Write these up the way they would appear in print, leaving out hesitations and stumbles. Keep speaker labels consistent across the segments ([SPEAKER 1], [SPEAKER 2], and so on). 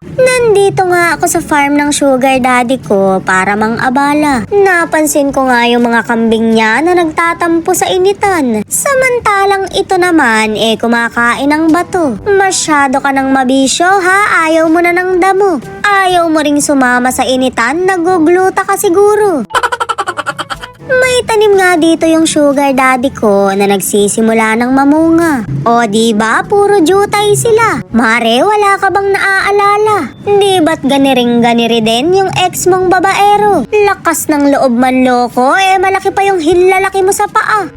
[SPEAKER 1] Nandito nga ako sa farm ng sugar daddy ko para mang-abala. Napansin ko nga yung mga kambing niya na nagtatampo sa initan. Samantalang ito naman kumakain ng bato. Masyado ka ng mabisyo ha, ayaw mo na ng damo. Ayaw mo ring sumama sa initan, nagugluta ka siguro. May tanim nga dito yung sugar daddy ko na nagsisimula ng mamunga. O diba, puro jutay sila. Mare, wala ka bang naaalala? Di ba't ganiri din yung ex mong babaero? Lakas ng loob man loko, malaki pa yung hinlalaki mo sa paa.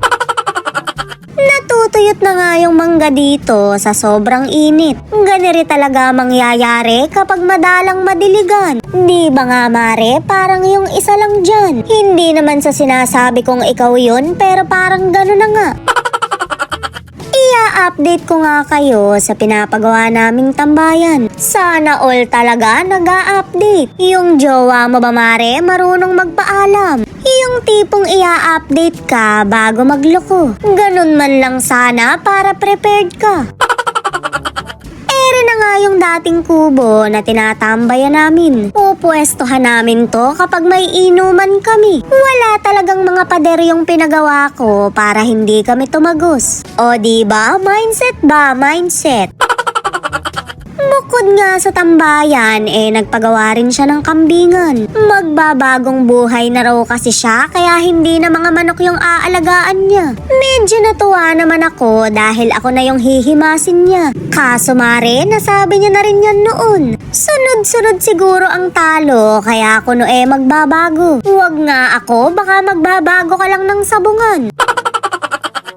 [SPEAKER 1] Natutuyot na nga yung mangga dito sa sobrang init. Ganiri talaga mangyayari kapag madalang madiligan. Di ba nga mare, parang yung isa lang dyan. Hindi naman sa sinasabi kong ikaw yun, pero parang gano'n na nga. Ia-update ko nga kayo sa pinapagawa naming tambayan. Sana all talaga nag-a-update. Yung jowa mo ba mare, marunong magpaalam? Yung tipong ia-update ka bago magloko. Ganun man lang sana para prepared ka. Ere na nga yung dating kubo na tinatambayan namin. Pupwestohan namin to kapag may inuman kami. Wala talagang mga pader yung pinagawa ko para hindi kami tumagos. O diba? Mindset ba? Mindset. Bukod nga sa tambayan, nagpagawa rin siya ng kambingan. Magbabagong buhay na raw kasi siya, kaya hindi na mga manok yung aalagaan niya. Medyo natuwa naman ako dahil ako na yung hihimasin niya. Kaso mare, nasabi niya na rin yan noon. Sunod-sunod siguro ang talo, kaya ako magbabago. Huwag nga ako, baka magbabago ka lang ng sabungan.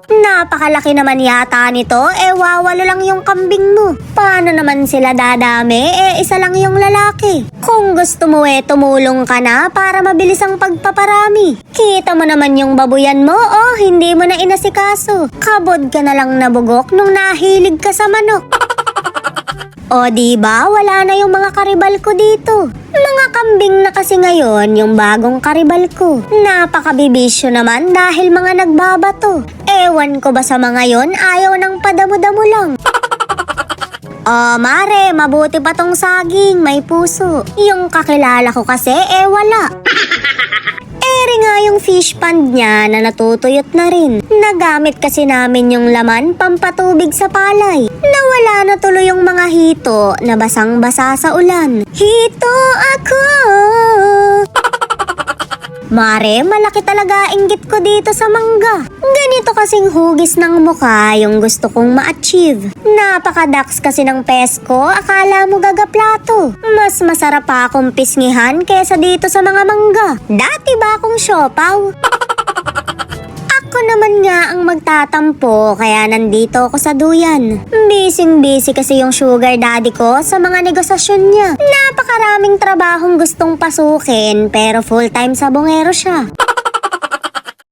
[SPEAKER 1] Napakalaki naman yata nito, wawalo lang yung kambing mo. Paano naman sila dadami, isa lang yung lalaki. Kung gusto mo tumulong ka na para mabilis ang pagpaparami. Kita mo naman yung babuyan mo, hindi mo na inasikaso. Kabod ka na lang nabugok nung nahilig ka sa manok. O diba, wala na yung mga karibal ko dito. Mga kambing na kasi ngayon yung bagong karibal ko. Napakabibisyo naman dahil mga nagbabato. Ewan ko ba sa mga yon, ayaw ng padamo-damo lang. O mare, mabuti pa tong saging, may puso. Yung kakilala ko kasi, wala. Ere nga yung fish pond niya na natutuyot na rin. Nagamit kasi namin yung laman pampatubig sa palay. Nawala na tuloy yung mga hito na basang-basa sa ulan. Hito ako! Mare, malaki talaga inggit ko dito sa mangga. Ganito kasing hugis ng mukha yung gusto kong ma-achieve. Napakadax kasi ng pesko, akala mo gagaplato. Mas masarap pa akong pisngihan kesa dito sa mga mangga. Dati ba akong siopaw? Ako naman nga ang magtatampo kaya nandito ako sa duyan. Busy kasi yung sugar daddy ko sa mga negosasyon niya. Napakaraming trabahong gustong pasukin pero full time sabongero siya.